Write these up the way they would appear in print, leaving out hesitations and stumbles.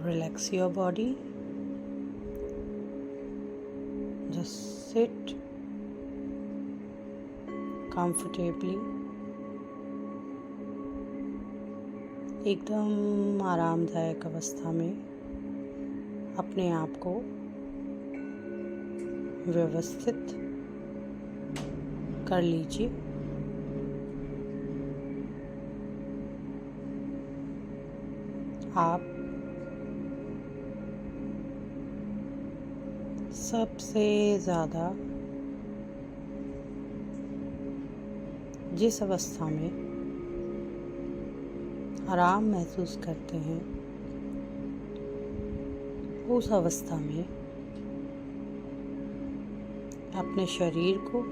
Relax your body. Just sit comfortably. एकदम आरामदायक अवस्था में अपने आप को व्यवस्थित कर लीजिए। आप सबसे ज़्यादा जिस अवस्था में आराम महसूस करते हैं उस अवस्था में अपने शरीर को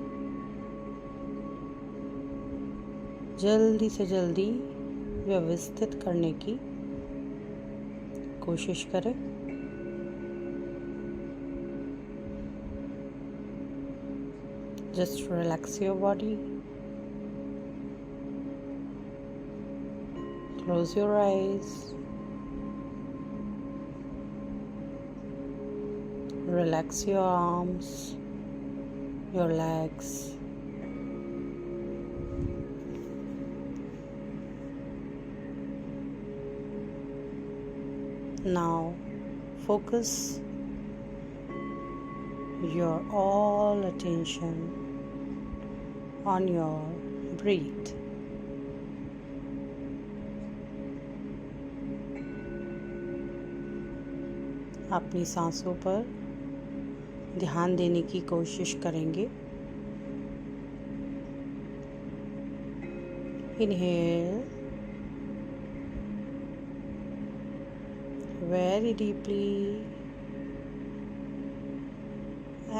जल्दी से जल्दी व्यवस्थित करने की कोशिश करें। Just relax your body. Close your eyes. Relax your arms, your legs. Now focus your all attention on your breath. अपनी सांसों पर ध्यान देने की कोशिश करेंगे। Inhale very deeply.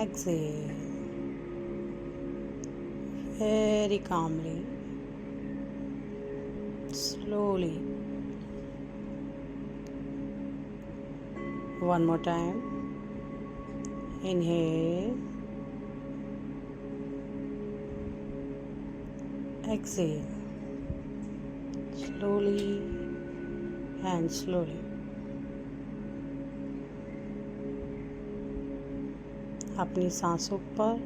Exhale very calmly, slowly. One more time. Inhale. Exhale. Slowly and slowly. अपनी सांसों पर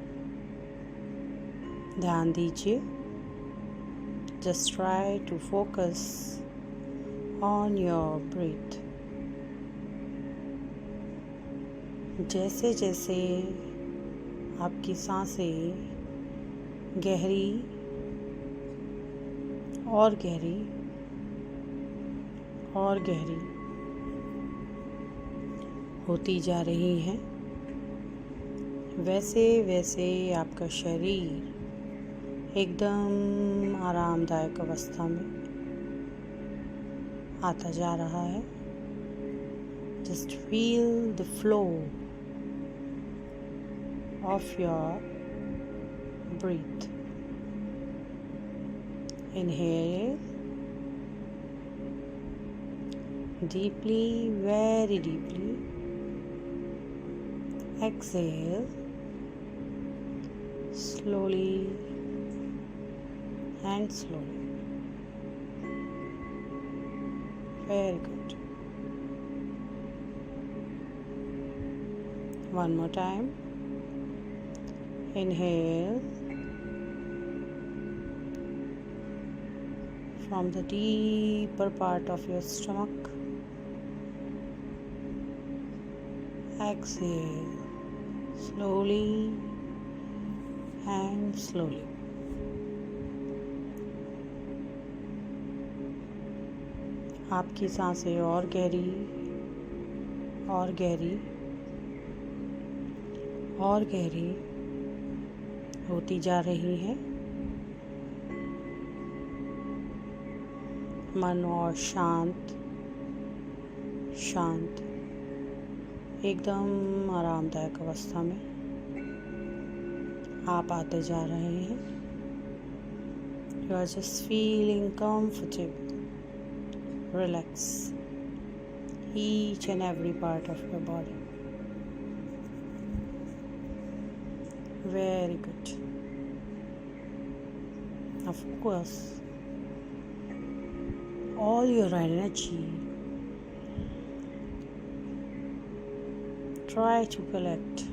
ध्यान दीजिए। Just try to focus on your breath. जैसे जैसे आपकी सांसें गहरी और गहरी और गहरी होती जा रही हैं, वैसे वैसे आपका शरीर एकदम आरामदायक अवस्था में आता जा रहा है। Just feel the flow of your breath. Inhale deeply, very deeply. Exhale slowly and slowly. Very good. One more time. Inhale from the deeper part of your stomach. Exhale slowly and slowly. आपकी सांसें और गहरी और गहरी और गहरी होती जा रही है। मन और शांत शांत एकदम आरामदायक अवस्था में आप आते जा रहे हैं। You are just feeling comfortable, relax each and every part of your body. Very good. Of course, all your energy try to collect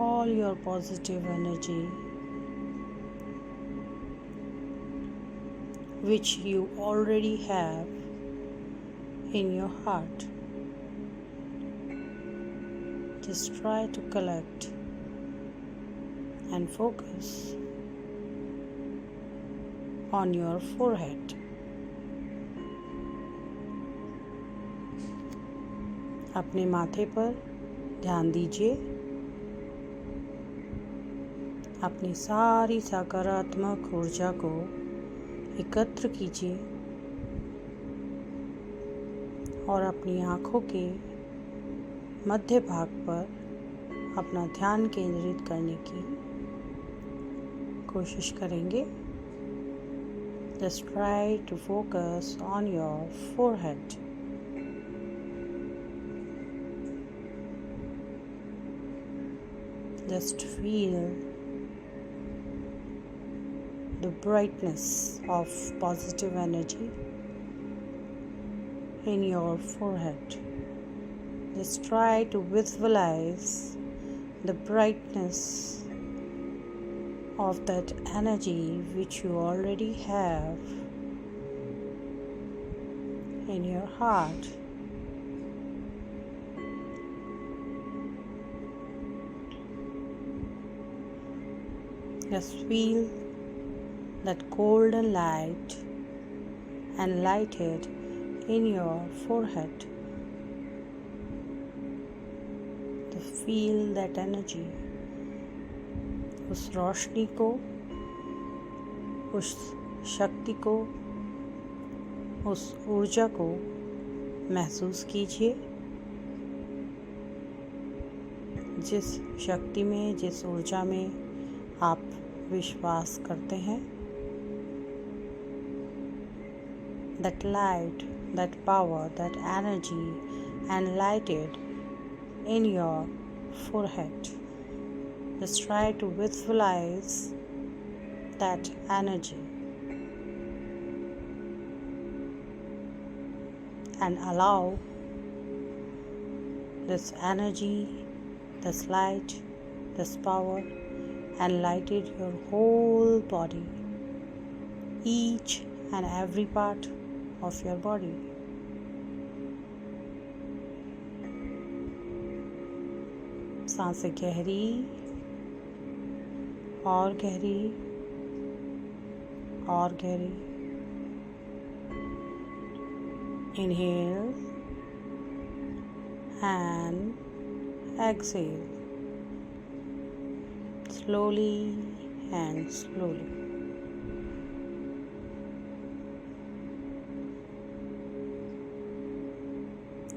all your positive energy which you already have in your heart. Just try to collect and focus on your forehead. अपने माथे पर ध्यान दीजिए। अपनी सारी सकारात्मक ऊर्जा को एकत्र कीजिए और अपनी आँखों के मध्य भाग पर अपना ध्यान केंद्रित करने की कोशिश करेंगे। Just try to focus on your forehead. Just feel the brightness of positive energy in your forehead. Just try to visualize the brightness of that energy which you already have in your heart. Just feel that golden light enlightened in your forehead. To feel that energy, उस रोशनी को, उस शक्ति को, उस ऊर्जा को महसूस कीजिए। जिस शक्ति में, जिस ऊर्जा में आप विश्वास करते हैं, that light, that power, that energy enlightened in your forehead. Just try to visualize that energy and allow this energy, this light, this power enlighten your whole body, each and every part of your body. सांसें गहरी और गहरी और गहरी। Inhale and exhale. Slowly and slowly.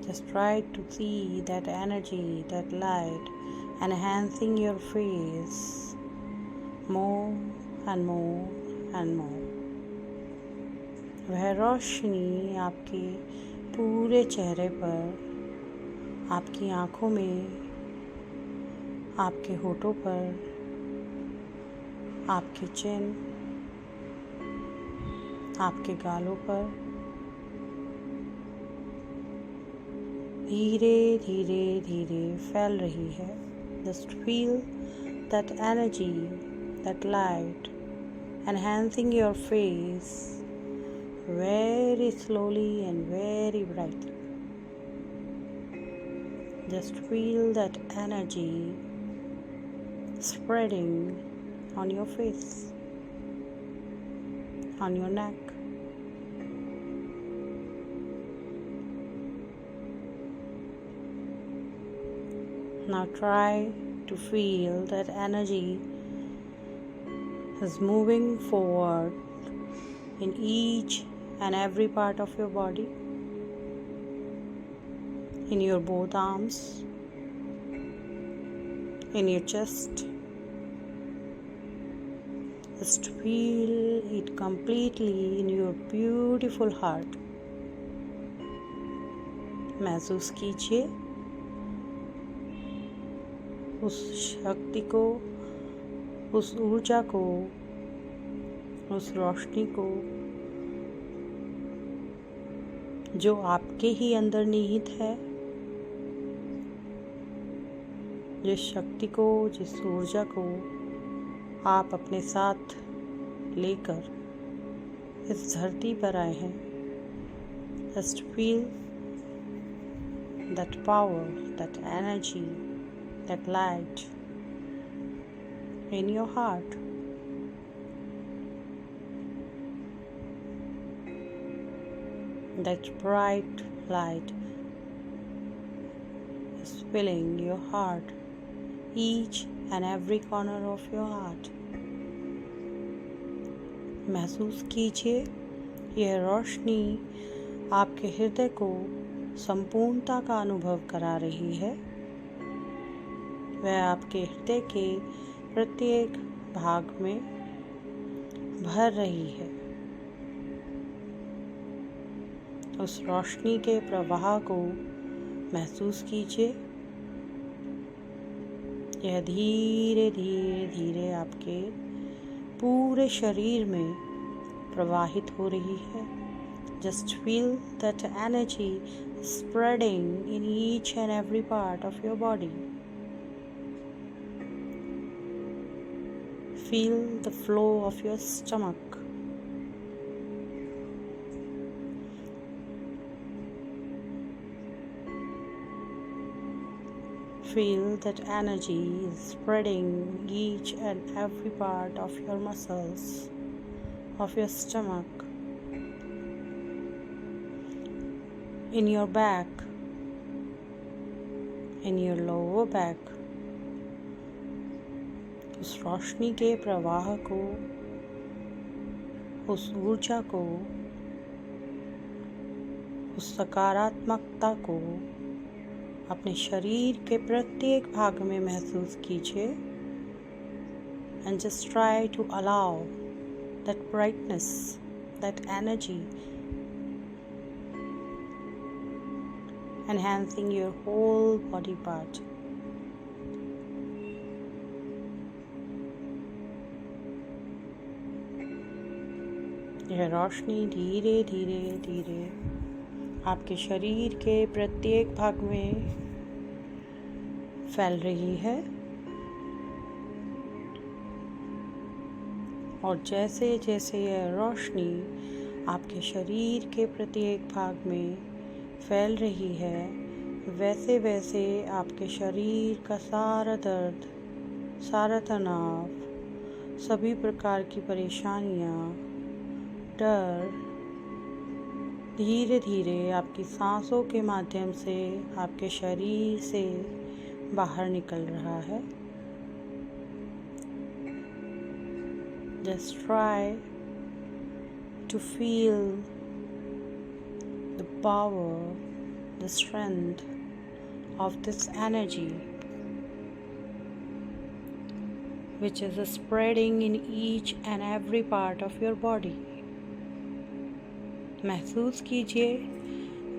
Just try to see that energy, that light enhancing your face more and more and more. वह रोशनी आपके पूरे चेहरे पर, आपकी आँखों में, आपके होठों पर, आपके चिन, आपके गालों पर धीरे धीरे धीरे फैल रही है। Just feel that energy, that light enhancing your face very slowly and very brightly. Just feel that energy spreading on your face, on your neck. Now try to feel that energy is moving forward in each and every part of your body, in your both arms, in your chest. Just feel it completely in your beautiful heart. महसूस कीजिए उस शक्ति को, उस ऊर्जा को, उस रोशनी को जो आपके ही अंदर निहित है जिस शक्ति को, जिस ऊर्जा को आप अपने साथ लेकर इस धरती पर आए हैं, just feel that power, that energy, that light in your heart. That bright light is filling your heart, each and every corner of your heart. महसूस कीजिए यह रोशनी आपके हृदय को संपूर्णता का अनुभव करा रही है। वह आपके हृदय के प्रत्येक भाग में भर रही है। उस रोशनी के प्रवाह को महसूस कीजिए। यह धीरे धीरे धीरे आपके पूरे शरीर में प्रवाहित हो रही है। Just feel that energy spreading in each and every part of your body. Feel the flow of your stomach. Feel that energy is spreading each and every part of your muscles, of your stomach, in your back, in your lower back. उस रोशनी के प्रवाह को, उस ऊर्जा को, उस सकारात्मकता को अपने शरीर के प्रत्येक भाग में महसूस कीजिए। And just try to allow that brightness, that energy enhancing your whole body part. यह रोशनी धीरे धीरे धीरे आपके शरीर के प्रत्येक भाग में फैल रही है और जैसे जैसे यह रोशनी आपके शरीर के प्रत्येक भाग में फैल रही है, वैसे वैसे आपके शरीर का सारा दर्द, सारा तनाव, सभी प्रकार की परेशानियाँ, डर धीरे धीरे आपकी सांसों के माध्यम से आपके शरीर से बाहर निकल रहा है। Just try to feel the power, the strength of this energy which is spreading in each and every part of your body. महसूस कीजिए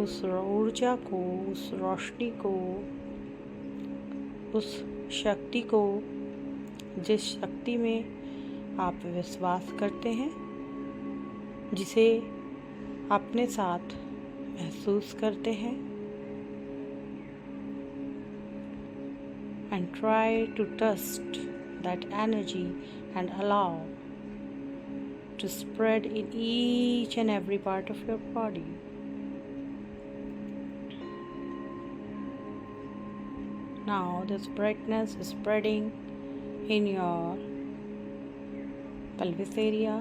उस ऊर्जा को, उस रोशनी को, उस शक्ति को, जिस शक्ति में आप विश्वास करते हैं, जिसे अपने साथ महसूस करते हैं। And try to trust that energy and allow to spread in each and every part of your body. Now this brightness is spreading in your pelvis area,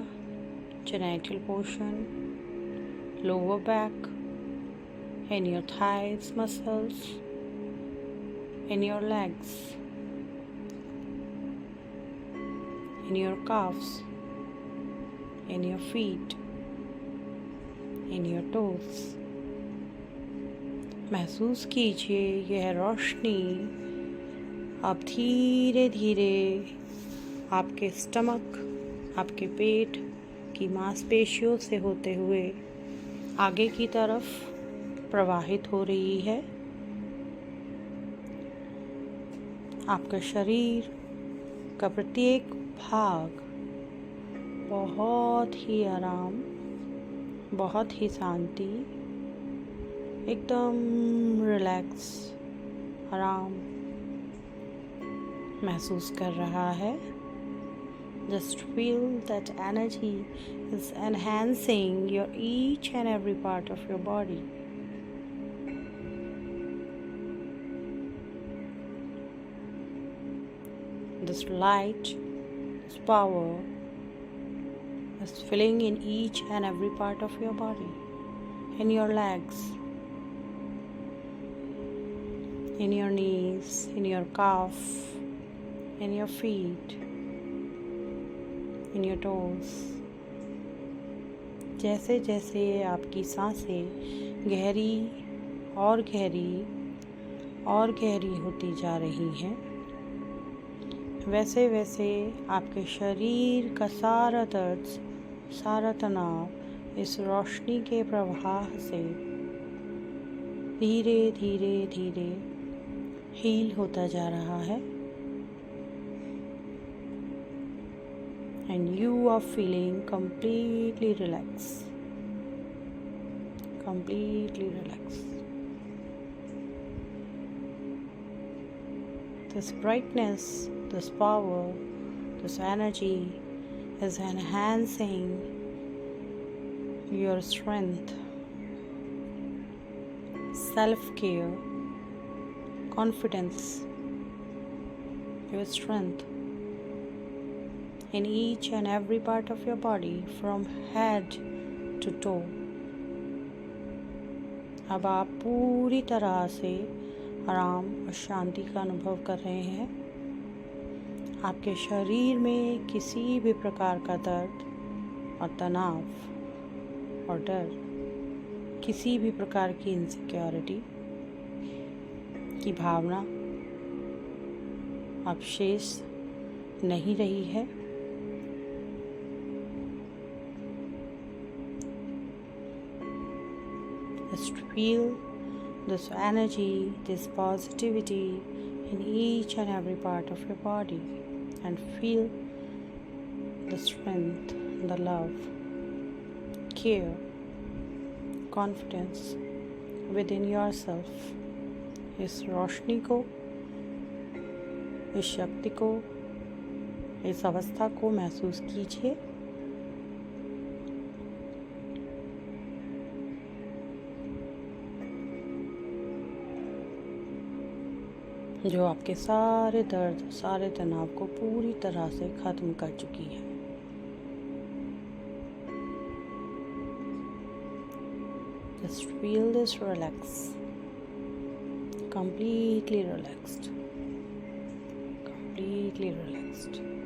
genital portion, lower back, in your thighs muscles, in your legs, in your calves, in your feet, in your toes. महसूस कीजिए यह रोशनी अब धीरे धीरे आपके stomach, आपके पेट की मांसपेशियों से होते हुए आगे की तरफ प्रवाहित हो रही है। आपका शरीर का प्रत्येक भाग बहुत ही आराम, बहुत ही शांति, एकदम रिलैक्स, आराम महसूस कर रहा है। Just feel that energy is enhancing your each and every part of your body. This light, this power is filling in each and every part of your body, in your legs, in your knees, in your calf, in your feet, in your toes. जैसे जैसे आपकी सांसें गहरी और गहरी और गहरी होती जा रही हैं, वैसे वैसे आपके शरीर का सारा दर्द, सारा तनाव इस रोशनी के प्रवाह से धीरे धीरे धीरे हील होता जा रहा है। And you are feeling completely relaxed. Completely relaxed. This brightness, this power, this energy is enhancing your strength, self-care, confidence, your strength in each and every part of your body from head to toe. अब आप पूरी तरह से आराम और शांति का अनुभव कर रहे हैं। आपके शरीर में किसी भी प्रकार का दर्द और तनाव और डर, किसी भी प्रकार की इनसिक्योरिटी की भावना अब शेष नहीं रही है। Just feel this energy, this positivity in each and every part of your body, and feel the strength, the love, care, confidence within yourself. इस रोशनी को, इस शक्ति को, इस अवस्था को महसूस कीजिए। जो आपके सारे दर्द, सारे तनाव को पूरी तरह से खत्म कर चुकी है। Just feel this relax, completely relaxed, completely relaxed.